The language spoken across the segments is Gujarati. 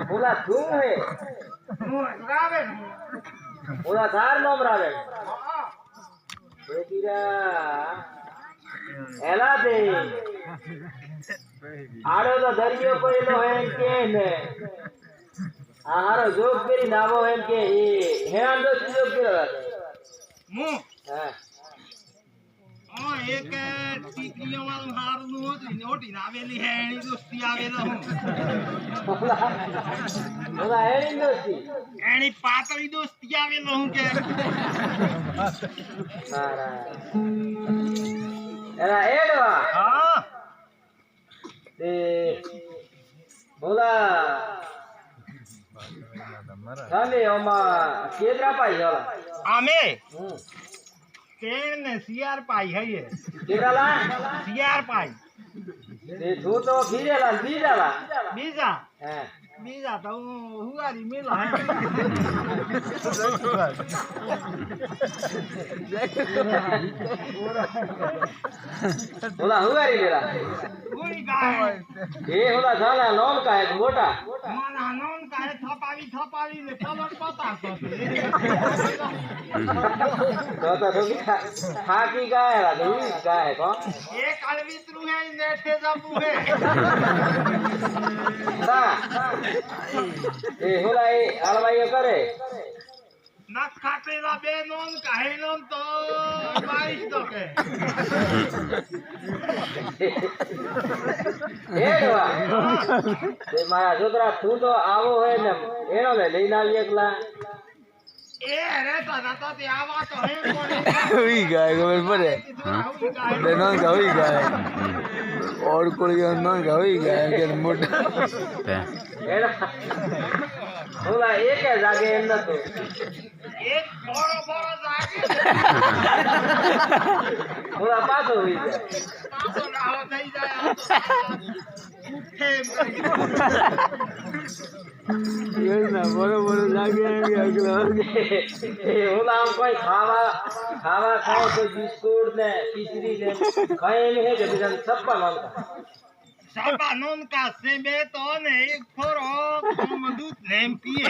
બોલા તું હે બોલા ધાર નોમ રાવે બેટીરા એલા દે આડો તો દરિયો પડેલો હે કે ને આ હારો જોગ કરી નાવો હે કે એ હેરાન દો જોગ કર્યો મુ હા એક ટીકરીઓ વાળું હારું હતું ઓટી આવેલી હે એની દોસ્તી આવેલો હું બોલા એની દોસ્તી એની પાતળી દોસ્તી આવેલો હું કે સારા એલા એડવા હા તે બોલા તમે ઓમાં કેદરા પાઈ જાવ અમે તેને સીઆર પાઈ હૈયે કેદરા લા સીઆર પાઈ તે તું તો ખીરેલા બીજાલા બીજા હે બીજા તો હુવારી મેલા હે બોલા હુવારી લેલા પૂરી ગાય એ હોલા જાલા નોમ કા એક મોટા માના નોન કાય થપાવી ને પલટ પતા તો થાકી ગાય લા દુઈ ગાય કો એક અળવિતરું હે નેઠે જાપુ હે ના એ હોલા એ આળવાઈઓ કરે નખ ખાટેલા બે નોન કાહે નોન તો 22 તો કે એડવા તે મારા છોકરા તું તો આવો હોય ને એનો લે લઈને આવી એકલા એ રે તો તે આવા તો હે કોને हुई गाय खबर पड़े नॉन का हुई गाय और कोई नॉन का हुई गाय के मोटा એડા હોલા એક જાગે એમ નતો એક બોરો જાગે હોલા પાછો હોઈ જાય પાછો રાહો થઈ જાય ઉઠે ये ना बड़ो बड़ो लागे अगला એ હોલા આમ કોઈ ખાવા ખાઓ તો બિસ્કુટ ને ખીચડી ને ખાઈ ને હે કે બીજા સપ્પા માંગતા સાબા નોન કા સે બે તો ને એક થોરો दूध નેમ પીએ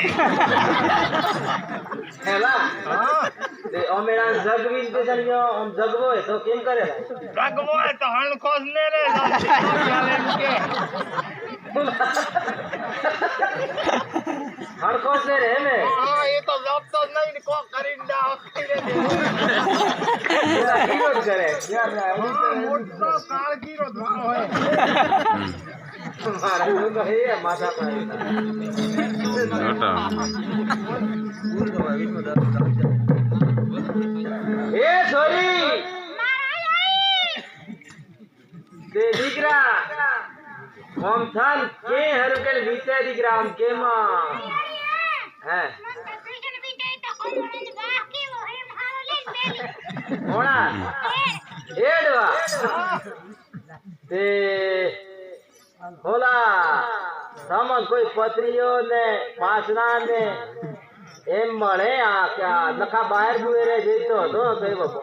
હેલા હા તે ઓમેણા જગવીન તે જણ્યો ઓમ જગવો હોય તો કેમ કરેલા રગવો હે તો હણખોસ ને રે ચાલે કે હડકો છે રે ને હા એ તો લપતો નહીં કો કરીને દા ખીરે દે હીરો જ કરે મોટો કાળગીરો ધ્વાળો હોય મારા તો હે માથા પર એ છોરી તે દીકરા ઓમ થાન કે હરકેલ વિતે દીકરા આમ કેમાં હે ઓણા એડવા તે હોલા સામન કોઈ પત્રીઓ ને પાસણા ને એમ મળે આ ક્યાં નખા બહાર ગુએરે જઈતો તો કઈ બાપો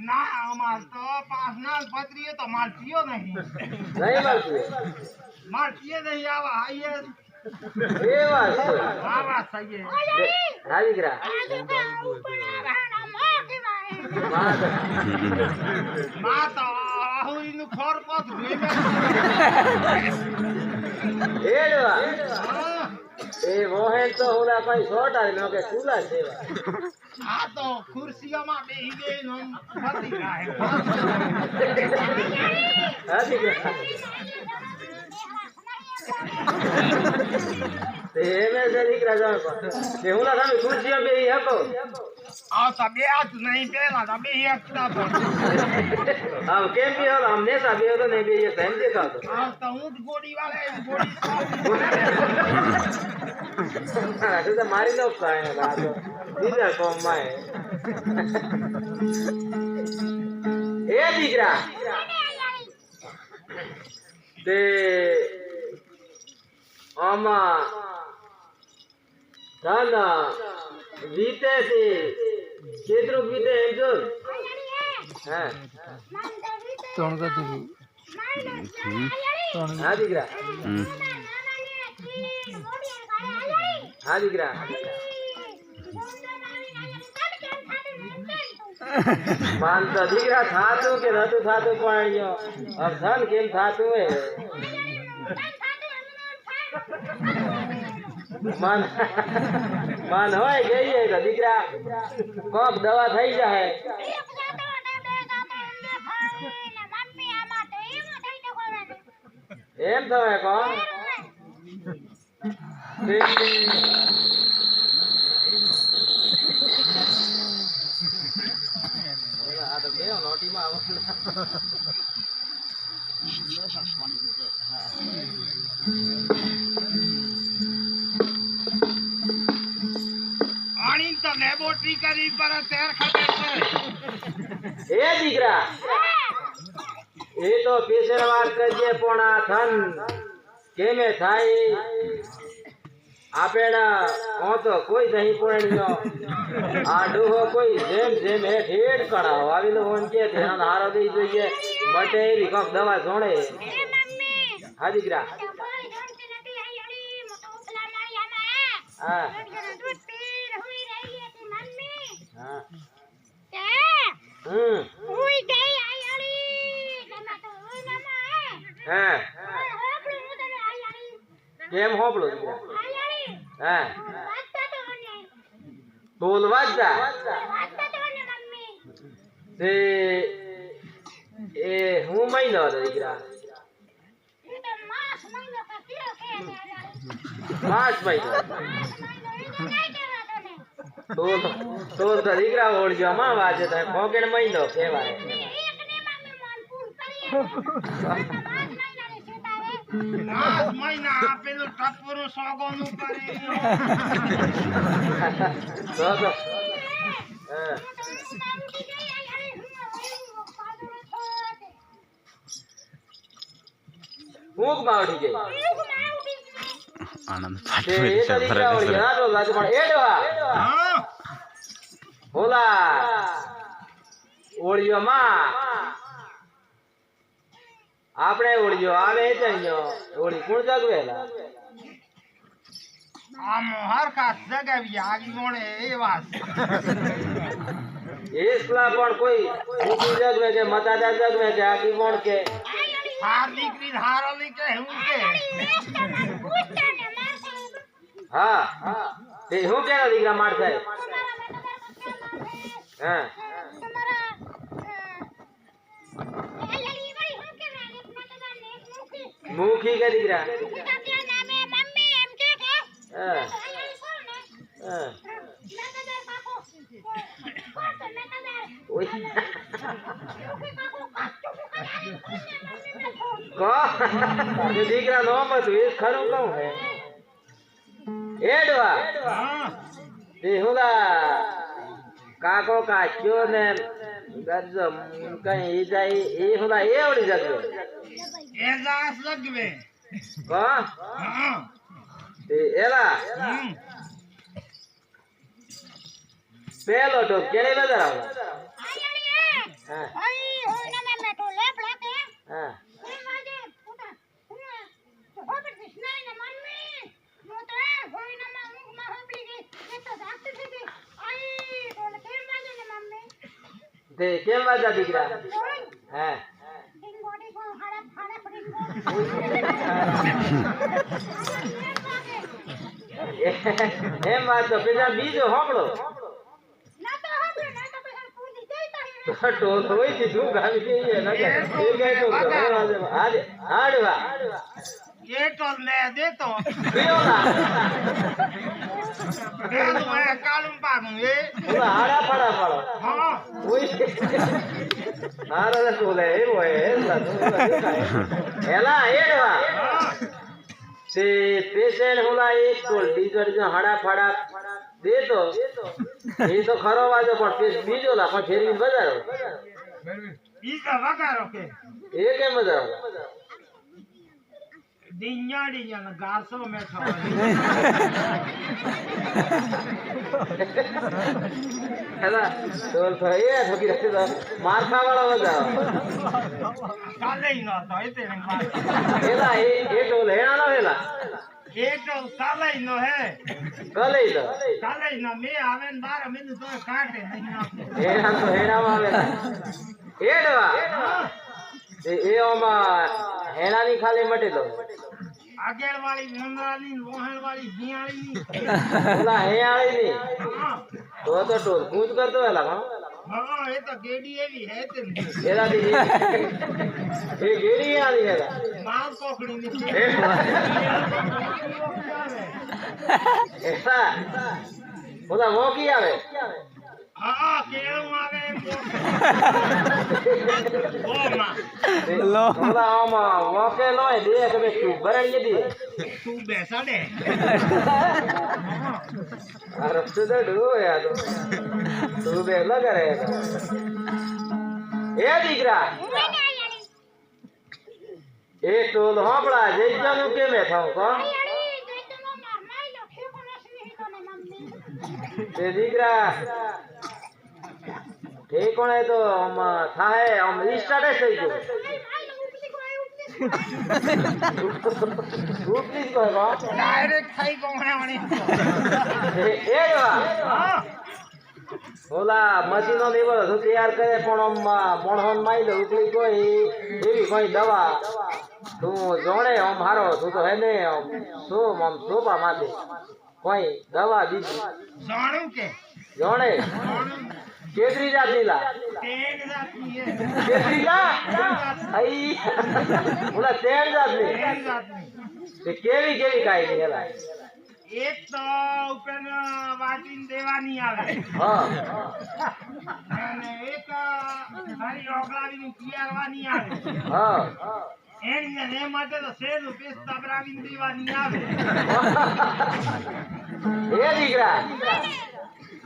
ના અમાર તો પાસના પત્રીએ તો મારતીઓ નહીં નહીં મળતું મારતીએ નહીં આવા આઈએ એ વાત છે આવા સઈએ હા દીકરા માં તો આહુરીનું ખોર પત એડવા એ મોહેન તો હોલા કોઈ છોટા ન કે કુલા સેવા આ તો ખુરશીઓમાં બેહી ગઈ નો ફતી ગાય હા દીકરા તે એમે છે દીકરા જાણ તે હોલા તમે ખુરશીઓ બેહી હકો આ તો બે હાથ નહીં પેલા તો બે એકતા તો આમ કેમ બી હોલા આમ નેસા બે તો નહીં બે એમ દેખાતો આ તો ઊંટ ગોડી વાળા ગોડી તો મારી નો કાય આ તો દીકરા કોમ માં એ દીકરા તે આમાં દાના વીતે છે કેટલું વીતે એમ જો હા ત્રણ का તું હા દીકરા હા દીકરા માન તો દીકરા થાતું કે નતું થાતું પણ અર્થન કેમ થાતું હે માન માન હોય જઈએ તો દીકરા કોક દવા થઈ જાય એમ થવાય કોણ આ તો બે લોટીમાં આની તો લેબોરેટરી કરી પર તેર ખબર છે એ દીકરા એ તો પેશર વાત કરજે પણ આ થન કેમે થાય આપેણા ઓ તો કોઈ નહીં પોણ્યો આ ડોહો કોઈ જેમ જેમ હેઠ હેઠ કણાવો આવેલો હોન કે ધ્યાન હારો દઈ જોઈએ મટે એવી કોક દવા જોડે હા દીકરા હા હા હા કેમ હોપડો દીકરા હા બોલવા જ જા તે એ હું મહિનો હતો દીકરા 5 મહિનો તો દીકરા ઓળજો માં વાજે તમે પોકેટ મહિનો કહેવાય 5 મહિના આપેલું ટપરું સોગોનું કરી તો હા મૂક માવડી ગઈ આનંદ તે એ તો દીકરા ઓળજો ના તો ગાજ પણ એડવા હા બોલા ઓળિયો માં આપણે ઓળિયો આવે ચણ્યો ઓળી કોણ જગવેલા આમ હરખા જગાવી આગી મોણે એ વાત એસલા પણ કોઈ ઊંચી જગવે કે મતાદાર જગવે કે આગી કોણ કે હાર દીકરી હારો કે હું કે હા તે હું કે દીકરા માર સાહેબ હા મુખી કે દીકરા હા હા ઓય કો તે દીકરા નો મત એ ખરું કહું હે એડવા હા તે હુલા કાકો કાચ્યો ને ગજમ કઈ ઈ જાય એ હુલા એ ઓડી જગ્યો એ જાસ લગવે કો હા તે એલા પેલો તો કેને નજર આવે હા હા તે કેમ વાજા દીકરા હા એમ વાત તો પેલા બીજો હોકળો ટોલ હોય છે શું ગાવી કે એ ન કે એ ગઈ તો આજે હાડવા એ તો લે દેતો પીઓલા કાલું એ કાલું પાગું એ ઓલા હાડા ફાડા ફાડો હા ઓય હારા ટોલે એ હોય એલા એડવા હા તે પેશન્ટ હોલા એક ટોલ બીજો હાડા ફાડા દેતો એ તો ખરો વાજો પણ બીજો લા પણ ફેરવી બજારો ઈ તો વગારો કે એ કેમ બજારો દિન્યાડી ને ગાસો મેઠો હેલા ટોલ તો એ ઠોકી રાખી તો માર ખાવાળા બજારો કાલે ઈ નતો એ તે હેલા એ ટોલ હેણા નો હેલા એક કાલાઈ નો હે કલઈ લો કાલાઈ નો મે આવે ને 12 મહિને તો કાઢે નહીં આપે હેણા તો હેણામાં આવે હેડવા એ ઓમાં હેણાની ખાલી મટી લો આગળ વાળી મંગળાની લોહણ વાળી ભિયાળી ઓલા હેયાળી ની હા તો ટોલ કૂદ કરતો એલા હા એ તો ગેડી એવી હે તે એલાથી એ ગેડી આલી એલા માલ કોકડી ની એલા ઓલા મોકી આવે હા કેળું આવે ઓલા આમાં મોકે લોય દે કે બે તું ભરાઈ દી તું બેસાડે આ રસ્તો તો ડો યાર તું બે લગા રે એ દીકરા એ ટોલ હોપડા જઈજાનું કેમે થાઉં કોણ તે દીકરા ઠેકોણે તો આમ થાય આમ સ્ટાર્ટ થઈ ગયું ઉપલી જ કહે કોણ ડાયરેક્ટ થઈ ગોણાવણી એ જવા હા ઓલા મશીનો ને બધું શું તૈયાર કરે પણ આમ મોણહોન માઈ દે ઉપલી કોઈ એવી કોઈ દવા તું જોણે આમ હારો તું તો હે ને આમ શું આમ સોપા માથે કોઈ દવા દીધી જાણું કે જોણે કેતરી જાતની લા તેન જાતની હે કેતરી લા આઈ ઓલા તેલ જાતની તેન જાતની તે કેવી કેવી કાઈ ની હેલા એક તો ઉપર વાટીને દેવાની આવે હા અને એક સારી ઓગળાવીને પિયારવાની આવે હા એની એ માટે તો શેરનું પેસ્ટ તબરાવીને દેવાની આવે એ દીકરા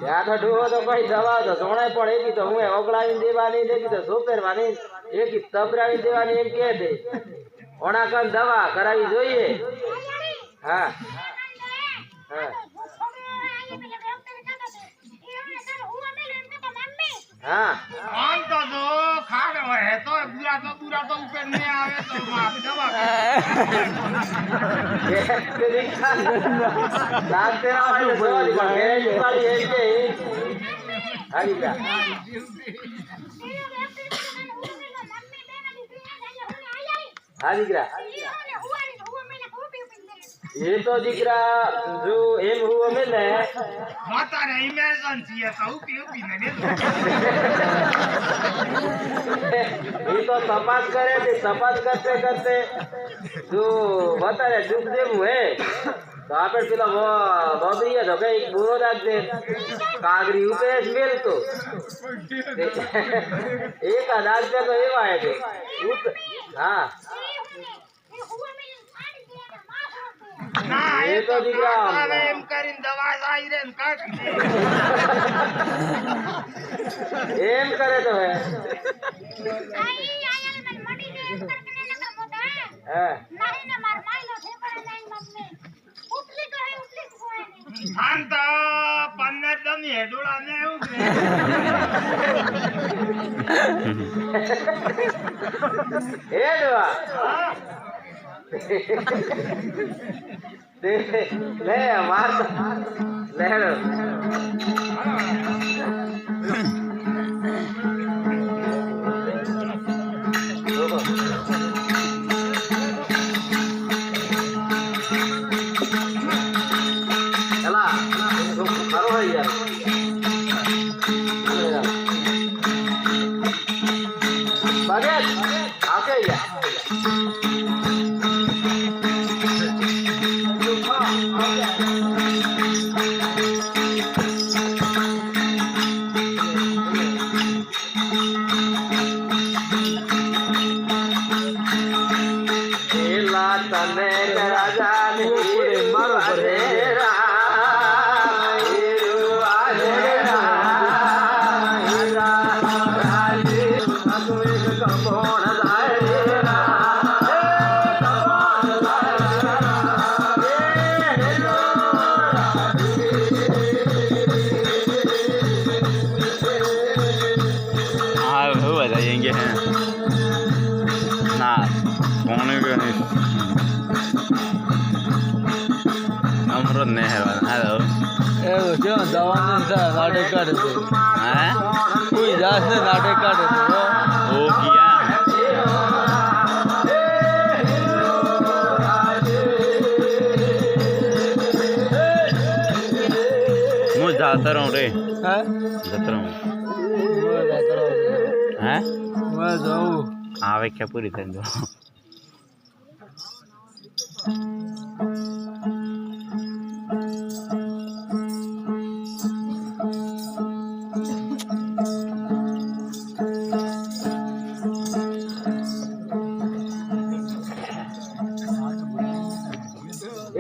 ત્યાં તો ડૂહો તો કોઈ દવા તો જોણે પણ એકી તો હું ઓગળાવીને દેવાની એકી તો સોપેરવાની એકી તબરાવી દેવાની એમ કે દે ઓણા કન દવા કરાવી જોઈએ હા હા હા આમ તો જો ખાડ હોય તો બુરા તો ઉપર ને આવે તો દવા દાંત તેરા વાળી દવા દી પણ ગેરેજ વાળી એમ કે હા દીકરા હા દીકરા એ તો દીકરા જો એમ હુઓ મેલે માતાને ઇમરજન્સી હે તો ઉપી ને એ તો તપાસ કરે તે તપાસ કરતે કરતે જો વધારે દુઃખ દેવું હે તો આપણે પેલા બબરીએ તો કઈ બુરો રાખજે કાગરી ઉપે જ મેલતો એક દાંત તો એવા હે છે હા ના એ તો દીકરા આવે એમ કરીને દવા આવી રે ને કાઢ એમ કરે તો હે હા શાંત 15 દમી હેડોળા ને એવું એ ડવા લે માર લેડો એલા ખરો હોય યાર બગેટ આકે યાર તને રાજા મારો પડે हाँ वो बताएंगे हैं ना कौन है અમરો ને હેલો એ જો દવાનું છે નાટક કાઢે છે હે કોઈ જાસ ને નાટક કાઢે છે ઓ કિયા હું જાતો રહું રે હા જતો રહું હે मैं जाऊँ આવે કે પૂરી થઈ જો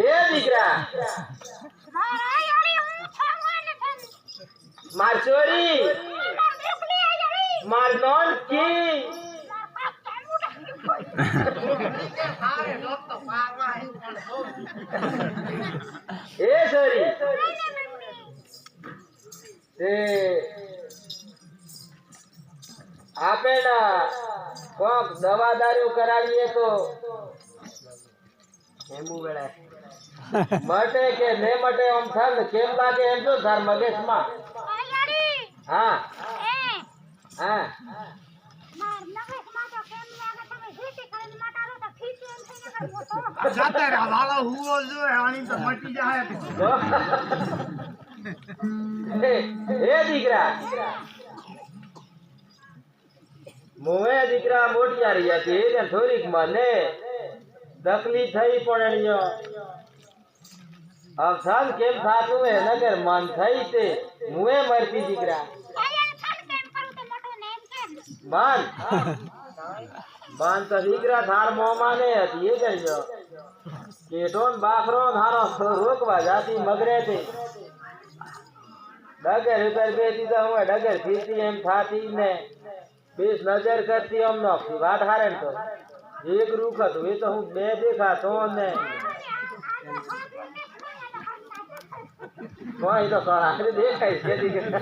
એ દીકરા માર ચોરી માર નોન કી તારે લોક તો પાવા હી પણ એ સોરી તે આપે ના કોક દવા દારૂ કરાવીએ તો એમુ વેળા મટે કે ને મટે આમ થાલ કેમ લાગે એમ જો તાર મગજમાં હા હા જાતે રાવાળો હુઓ જો આની તો મટી જાય એ દીકરા મોએ દીકરા મોટિયા રહ્યા છે એને થોડીક મને તકલીફ થઈ પણ એણીઓ અવસાન કેમ થાતું હે નગર મન થઈ તે મુએ મરતી દીકરા માન માન તો દીકરા થાર મોમાં ને હતી એ કરજો કેટોન બાખરો હારો રોકવા જાતી મગરે તે ડગર ઉપર બેસી તો હું ડગર ફીરતી એમ થાતી ને બેસ નજર કરતી એમ નો વાત હારે ને તો એક રૂખ હતું એ તો હું બે દેખાતો ને કોઈ તો આખરી દેખાય છે દીકરા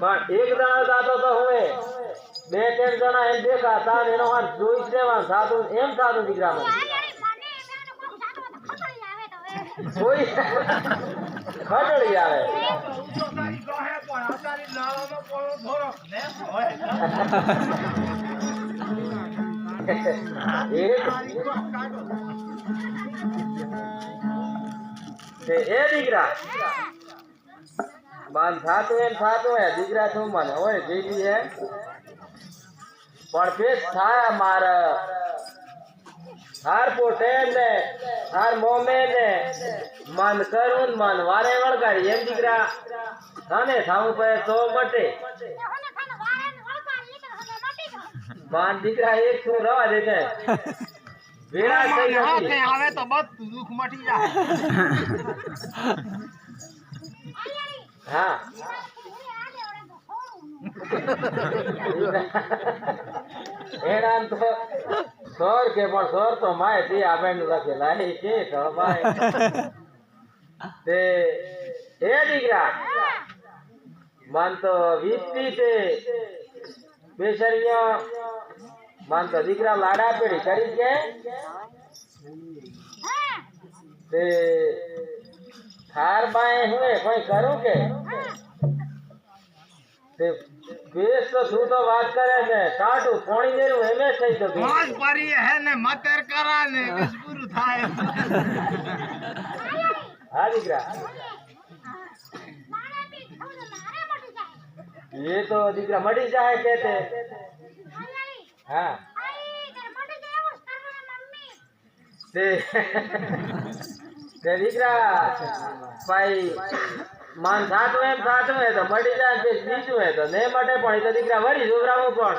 પણ એક જણા જાતો તો હું બે ત્રણ જણા એમ દેખાતા એનો હાથ જોઈ લેવા સાધું એમ સાધું દીકરામાં કોઈ ખટડી આવે તારી ગોહે પણ આચારી નાળાનો પોળો ધોરો ને હોય એ દીકરા બાન થાતું એમ થાતું હે દીકરા શું મને હોય જેવી હે પણ પેટ થાય માર હાર પોટે ને હાર મોમે ને મન કરું મન વારે વળગાડી એમ દીકરા થાને થાવું પડે તો મટે બાન દીકરા એક શું રવા દે છે વેળા થઈ હાથે નથી આવે તો બધું દુઃખ મટી જાય હા એના તો સોર કે પણ સોર તો માય તે આપણે લખેલા એ કે ભાઈ તે એ દીકરા મન તો વીતી તે બેસરીઓ મન તો દીકરા લાડા પેડી કરી કે તે થાર બાએ હું કોઈ કરું કે તે બેસ તો તું તો વાત કરે ને કાઢું પોણી દેરું એમે થઈ તો મોજ પરી હે ને મતર કરા ને બસ પૂરું થાય હા દીકરા એ તો દીકરા મળી જાય કે તે હા તે દીકરા ભાઈ માન થાતું એમ થાતું હે તો મળી જાય કે બીજું હે તો ને માટે પણ એ તો દીકરા વળી જોગરાવું પણ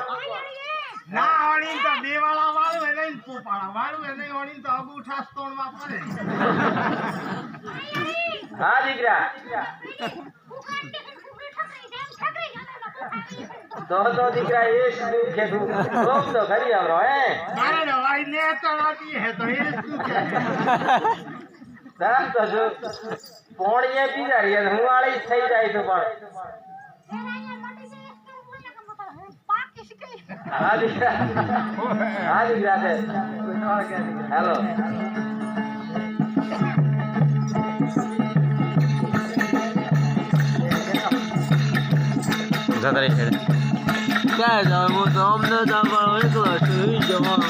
ના ઓણી તો દેવાળા વાળું એને જ પોપાળા વાળું એને ઓણી તો અબુઠા તોડવા પડે હા દીકરા તો દીકરા એ જ દુઃખ છે તું રોમ તો ખરી આવરો હે મારે વાઈ ને તણાતી હે તો એ શું કે સાહેબ તો જો પોણીએ પીધારી અને હું વાળી જ થઈ જાય તો પણ હા દીકરા છે હાલો જતા રહી છે ક્યાં જાવ હું તો અમદાવાદ આવવાનો એકલો છું જવા